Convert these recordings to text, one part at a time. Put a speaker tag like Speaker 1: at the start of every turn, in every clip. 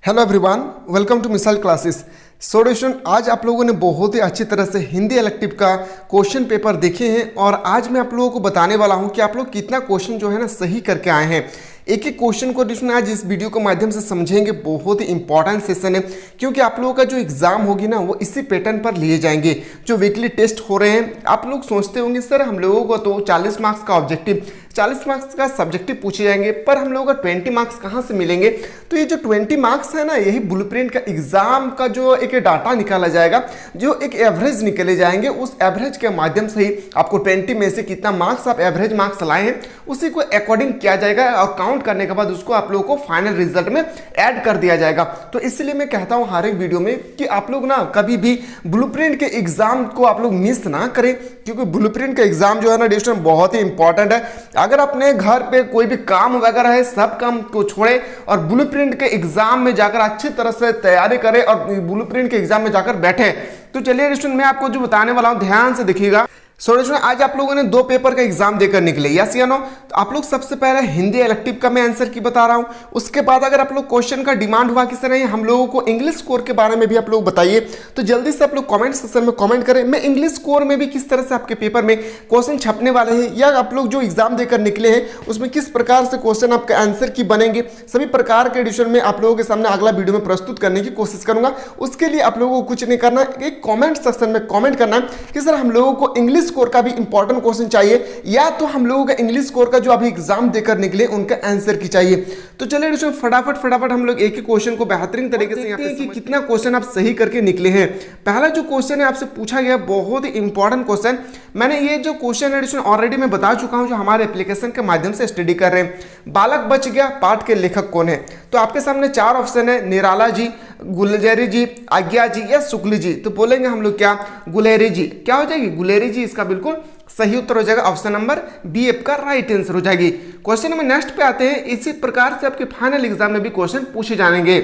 Speaker 1: Hello everyone, welcome to missile classes. Student, आज आप लोगों ने बहुत ही अच्छी तरह से हिंदी इलेक्टिव का क्वेश्चन पेपर देखे हैं और आज मैं आप लोगों को बताने वाला हूं कि आप लोग कितना क्वेश्चन जो है ना सही करके आए हैं। एक एक क्वेश्चन को जिसमें आज इस वीडियो के माध्यम से समझेंगे। बहुत ही इंपॉर्टेंट सेशन है क्योंकि आप लोगों का जो एग्जाम होगी ना वो इसी पैटर्न पर लिए जाएंगे। जो वीकली टेस्ट हो रहे हैं, आप लोग सोचते होंगे सर हम लोगों को तो 40 मार्क्स का ऑब्जेक्टिव, 40 मार्क्स का सब्जेक्टिव पूछे जाएंगे, पर हम लोगों का 20 मार्क्स कहाँ से मिलेंगे। तो ये जो 20 मार्क्स है ना, यही ब्लूप्रिंट का एग्जाम का जो एक डाटा निकाला जाएगा, जो एक एवरेज निकले जाएंगे, उस एवरेज के माध्यम से ही आपको 20 में से कितना मार्क्स आप एवरेज मार्क्स लाए हैं उसी को अकॉर्डिंग किया जाएगा और काउंट करने के बाद उसको आप लोगों को फाइनल रिजल्ट में ऐड कर दिया जाएगा। तो इसलिए मैं कहता हूं हर एक वीडियो में कि आप लोग ना कभी भी ब्लूप्रिंट के एग्जाम को आप लोग मिस ना करें, क्योंकि ब्लूप्रिंट का एग्जाम जो है ना दोस्तों बहुत ही इंपॉर्टेंट है। अगर अपने घर पे कोई भी काम वगैरह है, सब काम को छोड़े और ब्लूप्रिंट के एग्जाम में जाकर अच्छी तरह से तैयारी करें और ब्लूप्रिंट के एग्जाम में जाकर बैठे। तो चलिए दोस्तों, मैं आपको जो बताने वाला हूं ध्यान से देखिएगा। दोस्तों, आज आप लोगों ने 2 पेपर का एग्जाम देकर निकले, यस या नो। तो आप लोग सबसे पहले हिंदी इलेक्टिव का मैं आंसर की बता रहा हूं, उसके बाद अगर आप लोग क्वेश्चन का डिमांड हुआ कि सर हम लोगों को इंग्लिश स्कोर के बारे में भी आप लोग बताइए, तो जल्दी से आप लोग कमेंट सेक्शन में कमेंट करें। मैं इंग्लिश स्कोर में भी किस तरह से आपके पेपर में क्वेश्चन छपने वाले हैं या आप लोग जो एग्जाम देकर निकले हैं उसमें किस प्रकार से क्वेश्चन आपके आंसर की बनेंगे, सभी प्रकार के एडिशन में आप लोगों के सामने अगला वीडियो में प्रस्तुत करने की कोशिश करूंगा। उसके लिए आप लोगों को कुछ नहीं करना, एक कॉमेंट सेक्शन में कॉमेंट करना कि सर हम लोगों को इंग्लिश स्कोर का भी इंपॉर्टेंट क्वेश्चन चाहिए या तो हम लोगों का इंग्लिश स्कोर का जो अभी एग्जाम देकर निकले उनका आंसर की चाहिए। तो चलिए दोस्तों, फटाफट हम लोग एक एक क्वेश्चन को बेहतरीन तरीके से देखते हैं कि कितना क्वेश्चन आप सही करके निकले हैं। पहला जो क्वेश्चन है आपसे पूछा गया, बहुत ही इंपॉर्टेंट क्वेश्चन। मैंने ये जो क्वेश्चन है ऑलरेडी मैं बता चुका हूं, जो हमारे एप्लीकेशन के माध्यम से स्टडी कर रहे हैं। बालक बच गया पाठ के लेखक कौन है? तो आपके सामने 4 ऑप्शन है, निराला जी, गुलजेरी जी, आज्ञा जी या शुक्ल जी। तो बोलेंगे हम लोग क्या? गुलेरी जी। क्या हो जाएगी? गुलेरी जी इसका बिल्कुल सही उत्तर हो जाएगा। ऑप्शन नंबर बी आपका राइट आंसर हो जाएगी। क्वेश्चन नंबर नेक्स्ट पे आते हैं। इसी प्रकार से आपके फाइनल एग्जाम में भी क्वेश्चन पूछे जाएंगे।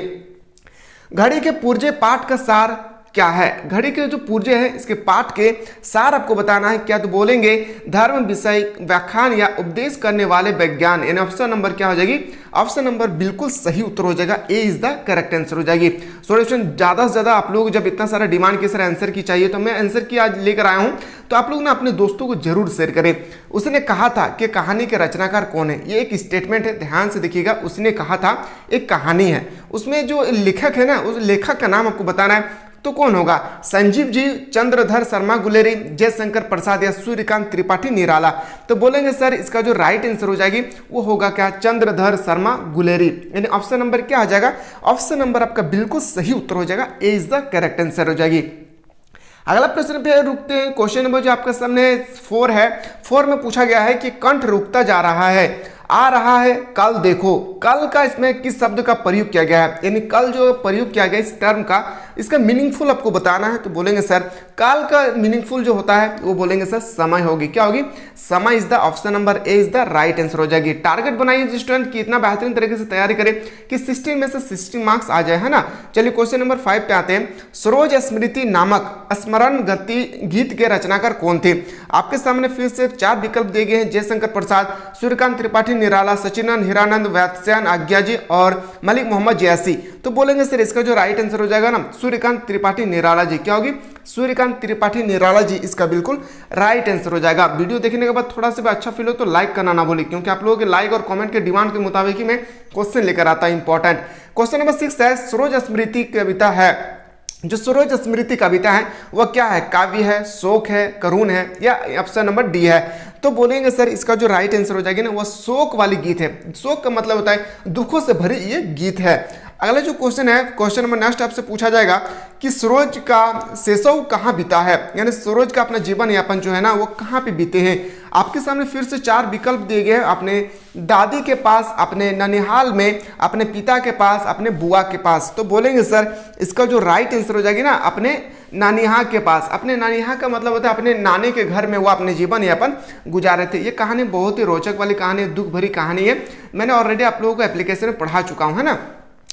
Speaker 1: घड़ी के पुर्जे पाठ का सार क्या है? घड़ी के जो पुर्जे हैं इसके पाठ के सार आपको बताना है क्या? तो बोलेंगे धर्म, विषय, व्याख्यान या उपदेश करने वाले विज्ञान। यानी ऑप्शन नंबर क्या हो जाएगी? ऑप्शन नंबर बिल्कुल सही उत्तर हो जाएगा, ए इज द करेक्ट आंसर हो जाएगी। सॉल्यूशन ज्यादा से ज्यादा आप लोग जब इतना सारा डिमांड के सर आंसर की चाहिए, तो मैं आंसर की आज लेकर आया हूं, तो आप लोग ना अपने दोस्तों को जरूर शेयर करें। उसने कहा था कि कहानी के रचनाकार कौन है? ये एक स्टेटमेंट है, ध्यान से देखिएगा। उसने कहा था एक कहानी है, उसमें जो लेखक है ना, उस लेखक का नाम आपको बताना है। तो कौन होगा? संजीव जी, चंद्रधर शर्मा गुलेरी, जयशंकर प्रसाद या सूर्यकांत त्रिपाठी निराला। तो बोलेंगे सर इसका जो राइट आंसर हो जाएगी वो होगा क्या? चंद्रधर शर्मा गुलेरी। यानी ऑप्शन नंबर क्या आ जाएगा? ऑप्शन नंबर आपका बिल्कुल सही उत्तर हो जाएगा, ए इज द करेक्ट आंसर हो जाएगी। अगला प्रश्न पे रुकते हैं। क्वेश्चन नंबर जो आपके सामने 4 है, 4 में पूछा गया है कि कंठ रुकता जा रहा है, आ रहा है, कल देखो। कल का इसमें किस शब्द का प्रयोग किया गया है? यानी कल जो प्रयोग किया गया इस टर्म का, इसका मीनिंगफुल आपको बताना है। तो बोलेंगे सर कल का मीनिंगफुल जो होता है वो बोलेंगे सर समय होगी। क्या होगी? समय is the option number A is the right answer हो जाएगी। टारगेट बनाइए स्टूडेंट कि इतना बेहतरीन तरीके से तैयारी करें कि 16 में से 16 मार्क्स आ जाए, है ना। चलिए क्वेश्चन नंबर 5 पे आते हैं। सरोज स्मृति नामक स्मरण गीत के रचनाकार कौन थे? आपके सामने फिर से 4 विकल्प दिए गए हैं। जयशंकर प्रसाद, सूर्यकांत त्रिपाठी निराला, सचिनंद हिरानंद, वत्स्यायन आज्ञा जी और मलिक मोहम्मद जयासी। तो बोलेंगे सर इसका जो राइट आंसर हो जाएगा ना, सूर्यकांत त्रिपाठी निराला जी। क्या होगी? सूर्यकांत त्रिपाठी निराला जी इसका बिल्कुल राइट आंसर हो जाएगा। वीडियो देखने के बाद थोड़ा सा भी अच्छा फील हो तो लाइक करना ना भूलिए, क्योंकि आप लोगों के लाइक और कमेंट के डिमांड के मुताबिक ही मैं क्वेश्चन लेकर आता हूं इंपॉर्टेंट। क्वेश्चन नंबर 6 है, सरोज स्मृति कविता है। जो सरोज स्मृति कविता है वह क्या है? काव्य है, शोक है, करुण है या ऑप्शन नंबर डी है? तो बोलेंगे सर इसका जो राइट आंसर हो जाएगी ना वह शोक वाली गीत है। शोक का मतलब होता है दुखों से भरी ये गीत है। अगला जो क्वेश्चन है, क्वेश्चन नंबर नेक्स्ट आपसे पूछा जाएगा कि सरोज का शैशव कहाँ बीता है? यानी सरोज का अपना जीवन यापन जो है ना वो कहाँ पे बीते हैं? आपके सामने फिर से 4 विकल्प दिए गए हैं। अपने दादी के पास, अपने ननिहाल में, अपने पिता के पास, अपने बुआ के पास। तो बोलेंगे सर इसका जो राइट आंसर हो जाएगी ना अपने नानिहा के पास। अपने नानिहा का मतलब होता है अपने नानी के घर में वो अपने जीवन यापन गुजारे थे। ये कहानी बहुत ही रोचक वाली कहानी है, दुख भरी कहानी है। मैंने ऑलरेडी आप लोगों को एप्लीकेशन में पढ़ा चुका हूँ, है ना।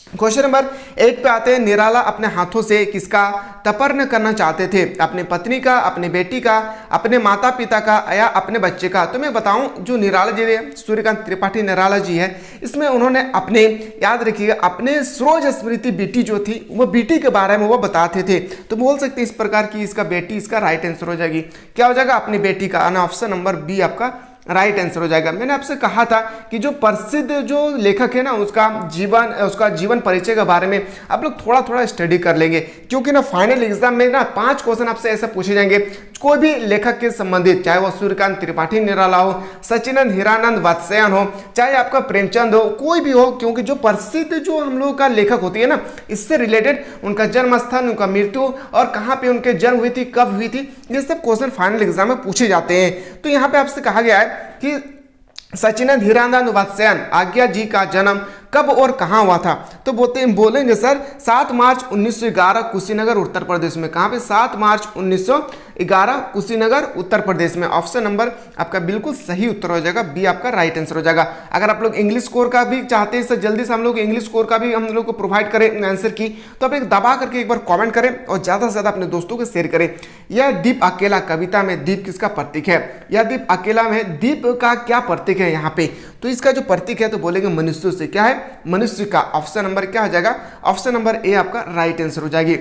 Speaker 1: क्वेश्चन नंबर 8 पे आते हैं। निराला अपने हाथों से किसका तर्पण करना चाहते थे? अपनी पत्नी का, अपनी बेटी का, अपने माता पिता का या अपने बच्चे का? तो मैं बताऊं, जो निराला जी है, सूर्यकांत त्रिपाठी निराला जी है, इसमें उन्होंने अपने, याद रखिएगा, अपने सरोज स्मृति बेटी जो थी वो बेटी के बारे में वो बताते थे। तो बोल सकते हैं इस प्रकार की इसका बेटी, इसका राइट आंसर हो जाएगी। क्या हो जाएगा? अपनी बेटी का। ऑप्शन नंबर बी आपका राइट आंसर हो जाएगा। मैंने आपसे कहा था कि जो प्रसिद्ध जो लेखक है ना, उसका जीवन परिचय के बारे में आप लोग थोड़ा थोड़ा स्टडी कर लेंगे, क्योंकि ना फाइनल एग्जाम में ना 5 क्वेश्चन आपसे ऐसे पूछे जाएंगे कोई भी लेखक के संबंधित, चाहे वो सूर्यकांत त्रिपाठी निराला हो, सचिनंद हीरानंद वात्स्यायन हो, चाहे आपका प्रेमचंद हो, कोई भी हो, क्योंकि जो प्रसिद्ध जो हम लोगों का लेखक होती है ना, इससे रिलेटेड उनका जन्म स्थान, उनका मृत्यु और कहाँ पे उनके जन्म हुई थी, कब हुई थी, ये सब क्वेश्चन फाइनल एग्जाम में पूछे जाते हैं। तो यहाँ पे आपसे कहा गया है कि सचिनंद हीरानंद वात्स्यायन आज्ञा जी का जन्म कब और कहां हुआ था? तो बोलेंगे सर 7 मार्च 1911 कुशीनगर उत्तर प्रदेश में। कहां पे? 7 मार्च 1911 कुशीनगर उत्तर प्रदेश में। ऑप्शन नंबर आपका बिल्कुल सही उत्तर हो जाएगा, बी आपका राइट आंसर हो जाएगा। अगर आप लोग इंग्लिश स्कोर का भी चाहते हैं सर, जल्दी से हम लोग इंग्लिश स्कोर का भी हम लोग को प्रोवाइड करें आंसर की, तो आप एक दबा करके एक बार कॉमेंट करें और ज्यादा से ज्यादा अपने दोस्तों को शेयर करें। यह दीप अकेला कविता में दीप किसका प्रतीक है? यह दीप अकेला में दीप का क्या प्रतीक है यहाँ पे? तो इसका जो प्रतीक है तो बोलेंगे मनुष्य से। क्या है? मनुष्य का। ऑप्शन नंबर क्या हो जाएगा? ऑप्शन नंबर ए आपका राइट आंसर हो जाएगी।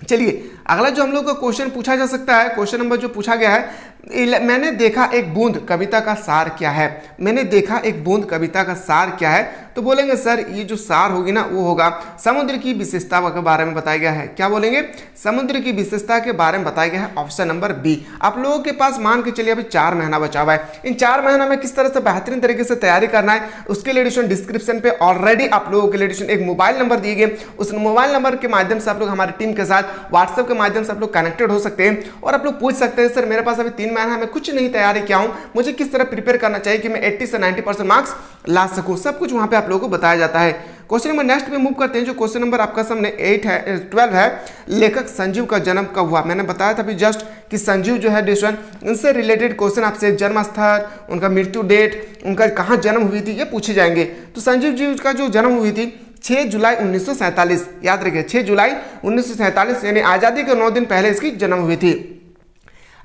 Speaker 1: चलिए अगला जो हम लोग का क्वेश्चन पूछा जा सकता है, क्वेश्चन नंबर जो पूछा गया है, मैंने देखा एक बूंद कविता का सार क्या है? मैंने देखा एक बूंद कविता का सार क्या है? तो बोलेंगे सर ये जो सार होगी ना वो होगा समुद्र की विशेषता के बारे में बताया गया है। क्या बोलेंगे? समुद्र की विशेषता के बारे में बताया गया है। Option number B. आप लोगों के पास मान के चलिए अभी 4 महीना बचा हुआ है। इन 4 महीना में किस तरह से बेहतरीन तरीके से तैयारी करना है उसके लिए एडिशन डिस्क्रिप्शन पे ऑलरेडी आप लोगों के लिए एडिशन एक मोबाइल नंबर दिए गए। उस मोबाइल नंबर के माध्यम से आप लोग हमारी टीम के साथ व्हाट्सएप के माध्यम से आप लोग कनेक्टेड हो सकते हैं और आप लोग पूछ सकते हैं सर मेरे पास अभी 3 महीना में कुछ नहीं तैयारी किया हूं, मुझे किस तरह प्रिपेयर करना चाहिए कि मैं 80 से 90% मार्क्स ला सकूं। सब कुछ वहां पे आप लोगों को बताया जाता है। क्वेश्चन नंबर नेक्स्ट पे मूव करते हैं। जो क्वेश्चन नंबर आपका सामने 12 है, लेखक संजीव का जन्म कब हुआ? मैंने बताया था अभी जस्ट कि संजीव जो है डिस्ट्रन, इनसे रिलेटेड क्वेश्चन आपसे जन्म स्थल, उनका मृत्यु डेट, उनका कहाँ जन्म हुई थी, ये पूछे जाएंगे। तो संजीव जी का जो जन्म हुई थी 6 जुलाई 1947, याद रखिए 6 जुलाई 1947, यानी आजादी के 9 दिन पहले इसकी जन्म हुई थी।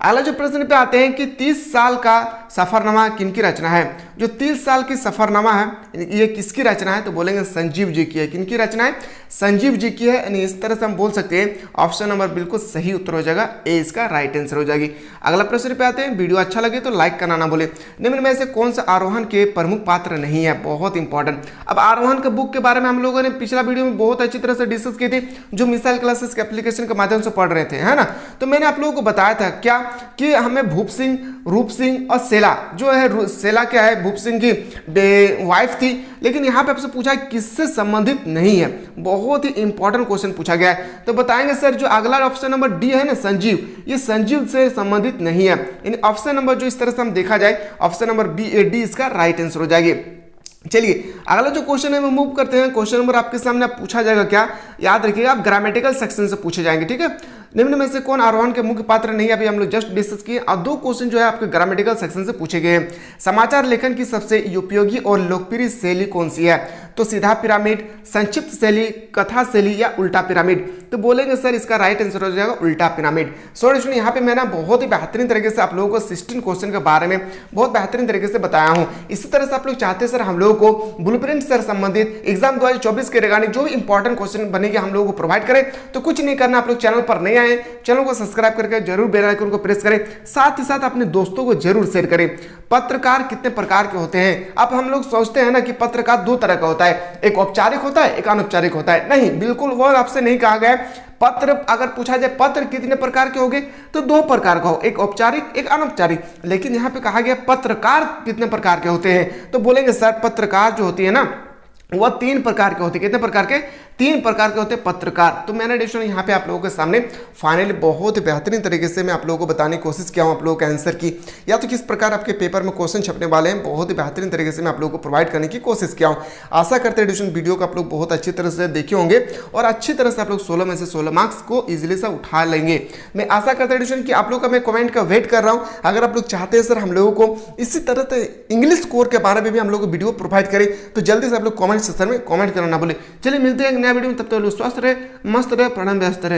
Speaker 1: अगला जो प्रश्न पे आते हैं कि 30 साल का सफरनामा किनकी रचना है? जो 30 साल की सफरनामा है ये किसकी रचना है? तो बोलेंगे संजीव जी की है। किनकी रचना है? संजीव जी की है। यानी इस तरह से हम बोल सकते हैं ऑप्शन नंबर बिल्कुल सही उत्तर हो जाएगा, ए इसका राइट आंसर हो जाएगी। अगला प्रश्न पे आते हैं। वीडियो अच्छा लगे तो लाइक करना ना भूले। निम्न में से कौन सा आरोहण के प्रमुख पात्र नहीं है? बहुत इंपॉर्टेंट। अब आरोहण के बुक के बारे में हम लोगों ने पिछला वीडियो में बहुत अच्छी तरह से डिस्कस किए थे, जो मिसाइल क्लासेस के एप्लीकेशन के माध्यम से पढ़ रहे थे, है ना। तो मैंने आप लोगों को बताया था क्या कि हमें भूप सिंह, रूप सिंह और सेला जो है, सेला क्या है? भूप सिंह की वाइफ थी, लेकिन यहाँ पे आपसे पूछा किससे संबंधित नहीं है। बहुत ही इंपॉर्टेंट क्वेश्चन पूछा गया है। तो बताएंगे सर जो अगला ऑप्शन नंबर डी है ना संजीव, ये संजीव से संबंधित नहीं है। यानी ऑप्शन नंबर जो इस तरह से हम देखा जाए ऑप्शन नंबर बी डी इसका राइट आंसर हो जाएगी। चलिए अगला जो क्वेश्चन है वो मूव करते हैं। क्वेश्चन नंबर आपके सामने पूछा जाएगा, क्या याद रखिएगा, आप ग्रामेटिकल सेक्शन से पूछे जाएंगे, ठीक है। निम्न में से कौन आरोहण के मुख्य पात्र नहीं है? अभी हम लोग जस्ट डिस्कस किए। और 2 क्वेश्चन जो है आपके ग्रामेटिकल सेक्शन से पूछे गए हैं। समाचार लेखन की सबसे उपयोगी और लोकप्रिय शैली कौन सी है? तो सीधा पिरामिड, संक्षिप्त शैली, कथा शैली या उल्टा पिरामिड? तो बोलेंगे सर इसका राइट आंसर हो जाएगा उल्टा पिरामिड। सो यहाँ पे मैंने बहुत ही बेहतरीन तरीके से आप लोगों को 16 क्वेश्चन के बारे में बहुत बेहतरीन तरीके से बताया हूँ। इसी तरह से आप लोग चाहते हैं सर हम लोगों को ब्लूप्रिंट से संबंधित एग्जाम 2024 के रिगार्डिंग जो भी इंपॉर्टेंट क्वेश्चन बनेंगे हम लोगों को प्रोवाइड करें, तो कुछ नहीं करना, आप लोग चैनल पर नए आए चैनल को सब्सक्राइब करके जरूर बेल आइकन को प्रेस करें, साथ ही साथ अपने दोस्तों को जरूर शेयर करें। पत्रकार कितने प्रकार के होते हैं? अब हम लोग सोचते हैं ना कि पत्रकार 2 तरह का होता है, एक औपचारिक होता है, एक अनौपचारिक होता है। नहीं, बिल्कुल वो आपसे नहीं कहा गया है। पत्र अगर पूछा जाए पत्र कितने प्रकार के होंगे तो 2 प्रकार का हो, एक औपचारिक एक अनौपचारिक। लेकिन यहाँ पे कहा गया पत्रकार कितने प्रकार के होते हैं? तो बोलेंगे सर पत्रकार जो होती है ना वह 3 प्रकार के होते हैं। कितने प्रकार के? तीन प्रकार के होते हैं पत्रकार। तो मैंने एडिशन यहाँ पे आप लोगों के सामने फाइनली बहुत बेहतरीन तरीके से मैं आप लोगों को बताने की कोशिश किया हूँ, आप लोगों के आंसर की या तो किस प्रकार आपके पेपर में क्वेश्चन छपने वाले हैं, बहुत ही बेहतरीन तरीके से मैं आप लोगों को प्रोवाइड करने की कोशिश किया हूँ। आशा करते हैं एडिशन वीडियो को आप लोग बहुत अच्छी तरह से देखे होंगे और अच्छी तरह से आप लोग 16 में से 16 मार्क्स को इजीली से उठा लेंगे। मैं आशा करता हूं एडिशन कि आप लोग का मैं कमेंट का वेट कर रहा हूं। अगर आप लोग चाहते हैं सर हम लोगों को इसी तरह से इंग्लिश स्कोर के बारे में भी हम लोग को वीडियो प्रोवाइड करें तो जल्दी से आप लोग कमेंट सेक्शन में कमेंट करना ना भूलें। चलिए मिलते हैं एक नया वीडियो में, तब तक स्वस्थ रहे, मस्त रहे, प्रणम व्यस्त रहे।